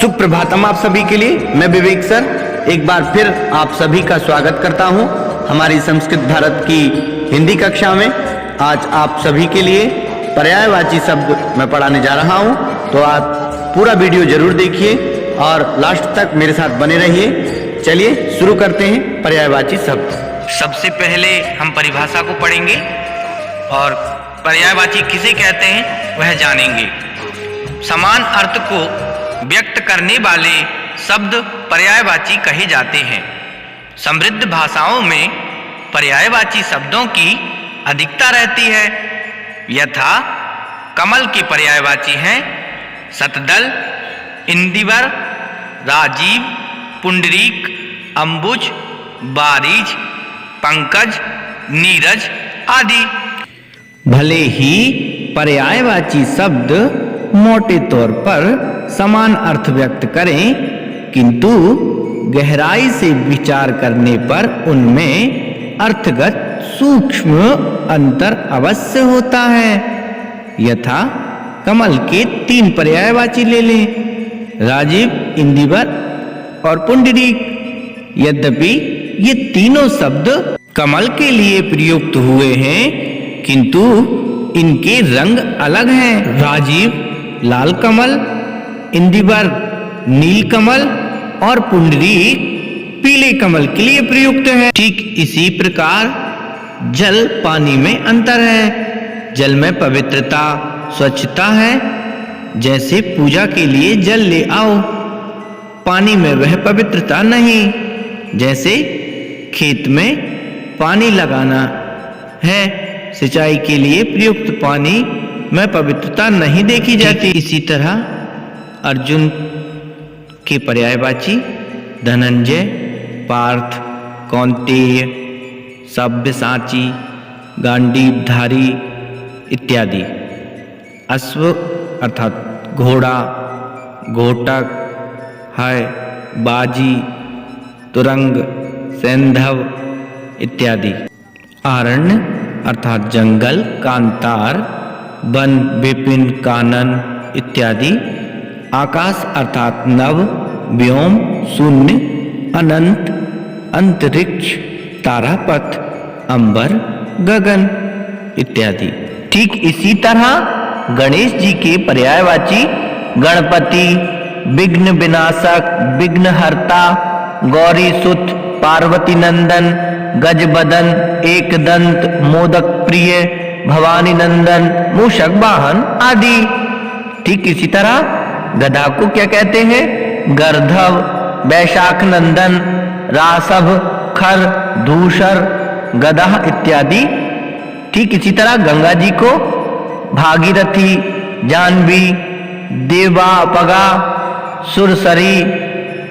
सुप्रभातम आप सभी के लिए। मैं विवेक सर एक बार फिर आप सभी का स्वागत करता हूं हमारी संस्कृत भारत की हिंदी कक्षा में। आज आप सभी के लिए पर्यायवाची शब्द मैं पढ़ाने जा रहा हूं, तो आप पूरा वीडियो जरूर देखिए और लास्ट तक मेरे साथ बने रहिए। चलिए शुरू करते हैं पर्यायवाची शब्द। सबसे पहले हम परिभाषा को पढ़ेंगे और पर्यायवाची किसे कहते हैं वह जानेंगे। समान अर्थ को व्यक्त करने वाले शब्द पर्यायवाची कहे जाते हैं। समृद्ध भाषाओं में पर्यायवाची शब्दों की अधिकता रहती है। यथा कमल के पर्यायवाची हैं शतदल, इंदिवर, राजीव, पुंडरीक, अंबुज, बारीज, पंकज, नीरज आदि। भले ही पर्यायवाची शब्द मोटे तौर पर समान अर्थ व्यक्त करें, किंतु गहराई से विचार करने पर उनमें अर्थगत सूक्ष्म अंतर अवश्य होता है। यथा कमल के 3 पर्यायवाची ले लें, राजीव, इंदिवर और पुंडरीक। यद्यपि ये तीनों शब्द कमल के लिए प्रयुक्त हुए हैं, किंतु इनके रंग अलग हैं। राजीव लाल कमल, इंदिवर नील कमल और पुंडरीक पीले कमल के लिए प्रयुक्त है। ठीक इसी प्रकार जल पानी में अंतर है। जल में पवित्रता स्वच्छता है, जैसे पूजा के लिए जल ले आओ। पानी में वह पवित्रता नहीं, जैसे खेत में पानी लगाना है। सिंचाई के लिए प्रयुक्त पानी में पवित्रता नहीं देखी जाती। इसी तरह अर्जुन के पर्यायवाची धनंजय, पार्थ, कौंतेय, सब्यसाची, गांडीवधारी इत्यादि। अश्व अर्थात घोड़ा, घोटक है, बाजी, तुरंग, सैंधव इत्यादि। आरण्य अर्थात जंगल, कांतार, वन, विपिन, कानन इत्यादि। आकाश अर्थात नभ, व्योम, शून्य, अनंत, अंतरिक्ष, तारापथ, अंबर, गगन इत्यादि। ठीक इसी तरह गणेश जी के पर्यायवाची गणपति, विघ्न विनाशक, विघ्नहर्ता, गौरी सुत, पार्वती नंदन, गजबदन, एकदंत, मोदक प्रिय, भवानी नंदन, मूषक वाहन आदि। ठीक इसी तरह गधा को क्या कहते हैं? गर्धव, वैशाख नंदन, रासभ, खर, धूसर, गधा इत्यादि। ठीक इसी तरह गंगा जी को भागीरथी, जाह्नवी, देवापगा, सुरसरी,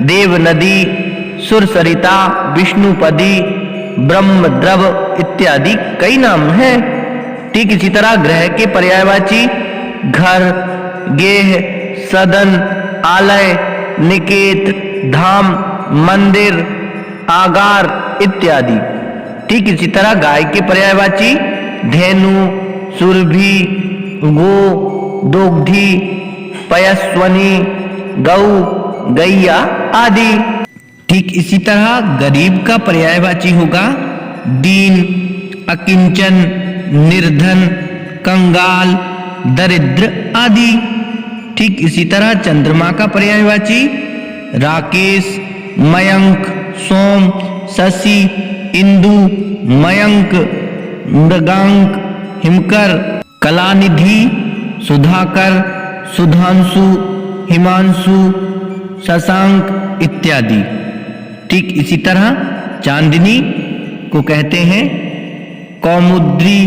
देव नदी, सुरसरिता, विष्णुपदी, ब्रह्मद्रव इत्यादि कई नाम हैं। ठीक इसी तरह ग्रह के पर्यायवाची घर, गेह, सदन, आलय, निकेत, धाम, मंदिर, आगार इत्यादि। ठीक इसी तरह गाय के पर्यायवाची धेनु, सुरभि, गो, दोग्धी, पयस्वनी, गौ, गैया आदि। ठीक इसी तरह गरीब का पर्यायवाची होगा दीन, अकिंचन, निर्धन, कंगाल, दरिद्र आदि। ठीक इसी तरह चंद्रमा का पर्यायवाची राकेश, मयंक, सोम, शशि, इंदु, मयंक, मृगांक, हिमकर, कलानिधि, सुधाकर, सुधांशु, हिमांशु, शशांक इत्यादि। ठीक इसी तरह चांदनी को कहते हैं कौमुद्री,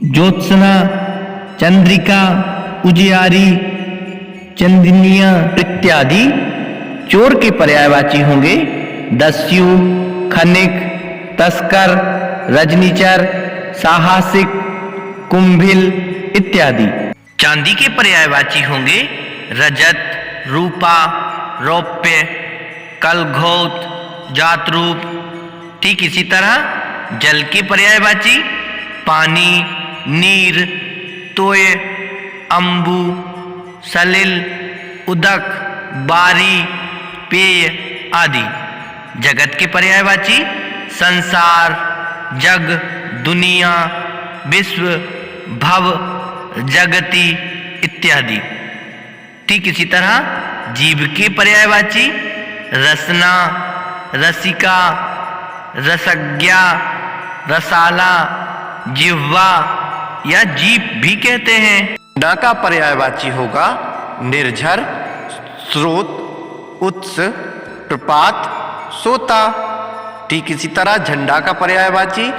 ज्योत्सना, चंद्रिका, उजियारी, चंदनिया इत्यादि। चोर के पर्यायवाची होंगे दस्यु, खनिक, तस्कर, रजनीचर, साहसिक, कुंभिल इत्यादि। चांदी के पर्यायवाची होंगे रजत, रूपा, रौप्य, कलघोत, जातरूप। ठीक इसी तरह जल के पर्यायवाची पानी, नीर, तोय, अंबु, सलिल, उदक बारी, पेय आदि। जगत के पर्यायवाची संसार, जग, दुनिया, विश्व, भव, जगति इत्यादि। ठीक इसी तरह जीव के पर्यायवाची रसना, रसिका, रसज्ञा, रसाला, जिह्वा या जीभ भी कहते हैं। न का पर्यायवाची होगा निर्झर, स्रोत, उत्स, प्रपात, सोता। ठीक इसी तरह झंडा का पर्यायवाची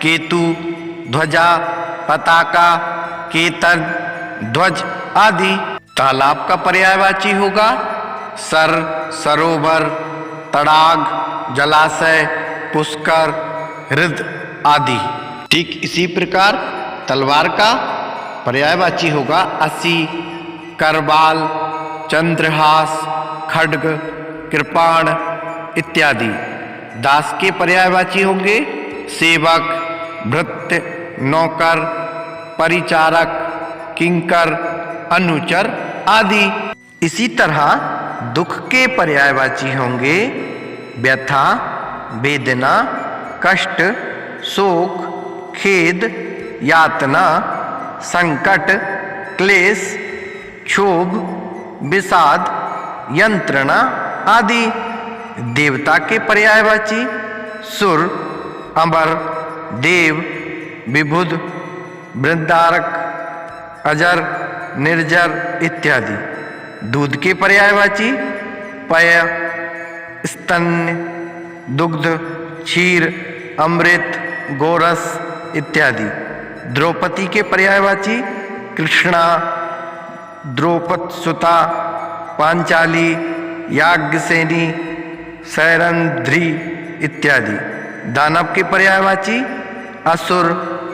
केतु, ध्वजा, पताका, केतन, ध्वज आदि। तालाब का पर्यायवाची होगा सर, सरोवर, तड़ाग, जलाशय, पुष्कर, हृद आदि। ठीक इसी प्रकार तलवार का पर्यायवाची होगा अस्सी, करबाल, चंद्रहास, खड्ग, कृपाण इत्यादि। दास के पर्यायवाची होंगे सेवक, भृत्य, नौकर, परिचारक, किंकर, अनुचर आदि। इसी तरह दुख के पर्यायवाची होंगे व्यथा, वेदना, कष्ट, शोक, खेद, यातना, संकट, क्लेश, क्षोभ, विषाद, यंत्रणा आदि। देवता के पर्यायवाची सुर, अमर, देव, विबुध, वृंदारक, अजर, निर्जर इत्यादि। दूध के पर्यायवाची पय, स्तन्य, दुग्ध, क्षीर, अमृत, गोरस इत्यादि। द्रौपदी के पर्यायवाची कृष्णा, द्रौपदसुता, पांचाली, याज्ञसेनी, सैरंध्री इत्यादि। दानव के पर्यायवाची असुर,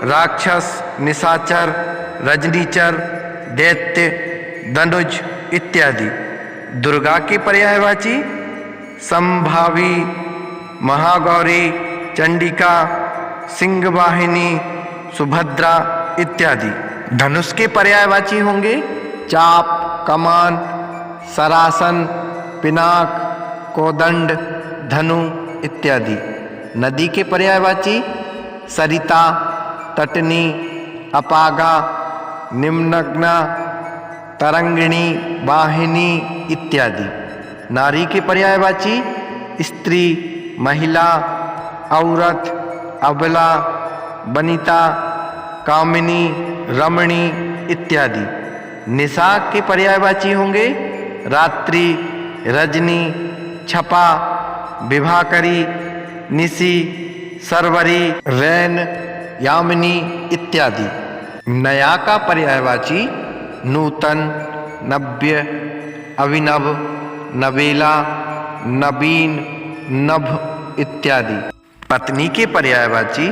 राक्षस, निशाचर, रजनीचर, दैत्य, धनुज इत्यादि। दुर्गा के पर्यायवाची संभावी, महागौरी, चंडिका, सिंहवाहिनी, सुभद्रा इत्यादि। धनुष के पर्यायवाची होंगे चाप, कमान, सरासन, पिनाक, कोदंड, धनु इत्यादि। नदी के पर्यायवाची सरिता, तटनी, अपागा, निम्नग्ना, तरंगिणी, वाहिनी इत्यादि। नारी के पर्यायवाची स्त्री, महिला, औरत, अबला, वनिता, कामिनी, रमणी इत्यादि। निशा के पर्यायवाची होंगे रात्रि, रजनी, छपा, विभाकरी, निशी, सरवरी, रैन, यामिनी इत्यादि। नया का पर्यायवाची नूतन, नव्य, अभिनव, नवेला, नवीन, नभ इत्यादि। पत्नी के पर्यायवाची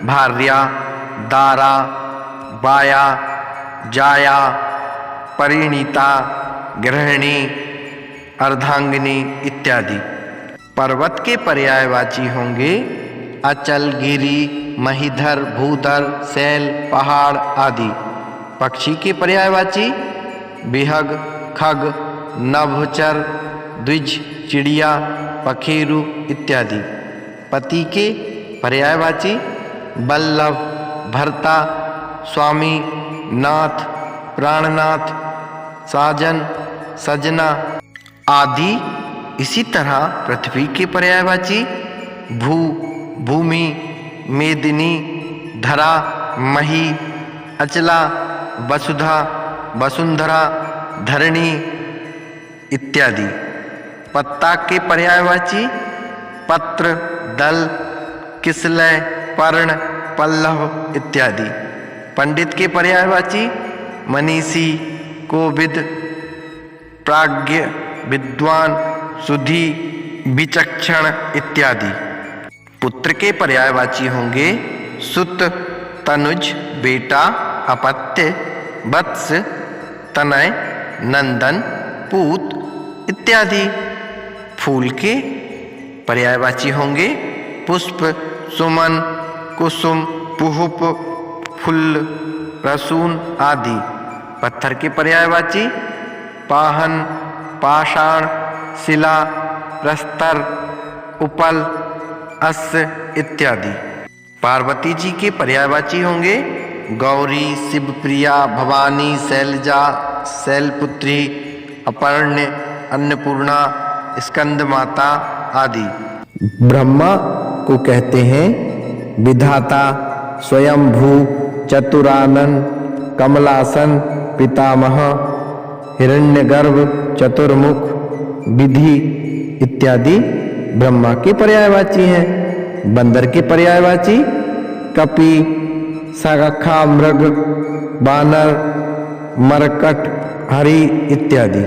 भार्या, दारा, बाया, जाया, परिणीता, गृहिणी, अर्धांगिनी इत्यादि। पर्वत के पर्यायवाची होंगे अचल, गिरी, महीधर, भूधर, शैल, पहाड़ आदि। पक्षी के पर्यायवाची बिहग, खग, नभचर, द्विज, चिड़िया, पखेरु इत्यादि। पति के पर्यायवाची बल्लभ, भर्ता, स्वामी, नाथ, प्राणनाथ, साजन, सजना आदि। इसी तरह पृथ्वी के पर्यायवाची भू, भूमि, मेदिनी, धरा, मही, अचला, वसुधा, वसुंधरा, धरणी इत्यादि। पत्ता के पर्यायवाची पत्र, दल, किसलय, पर्ण, पल्लव इत्यादि। पंडित के पर्यायवाची मनीषी, कोविद, प्राज्ञ, विद्वान, सुधी, विचक्षण इत्यादि। पुत्र के पर्यायवाची होंगे सुत, तनुज, बेटा, अपत्य, वत्स, तनय, नंदन, पूत इत्यादि। फूल के पर्यायवाची होंगे पुष्प, सुमन, कुसुम, पुष्प, फुल्ल, रसून आदि। पत्थर के पर्यायवाची पाहन, पाषाण, शिला, प्रस्तर, उपल, अश्व इत्यादि। पार्वती जी के पर्यायवाची होंगे गौरी, शिवप्रिया, भवानी, शैलजा, शैलपुत्री, अपर्ण्य, अन्नपूर्णा, स्कंद माता आदि। ब्रह्मा को कहते हैं विधाता, स्वयंभू, चतुरानन, कमलासन, पितामह, हिरण्यगर्भ, चतुर्मुख, विधि इत्यादि ब्रह्मा के पर्यायवाची हैं। बंदर के पर्यायवाची कपि, शाखा मृग, बानर, मरकट, हरि इत्यादि।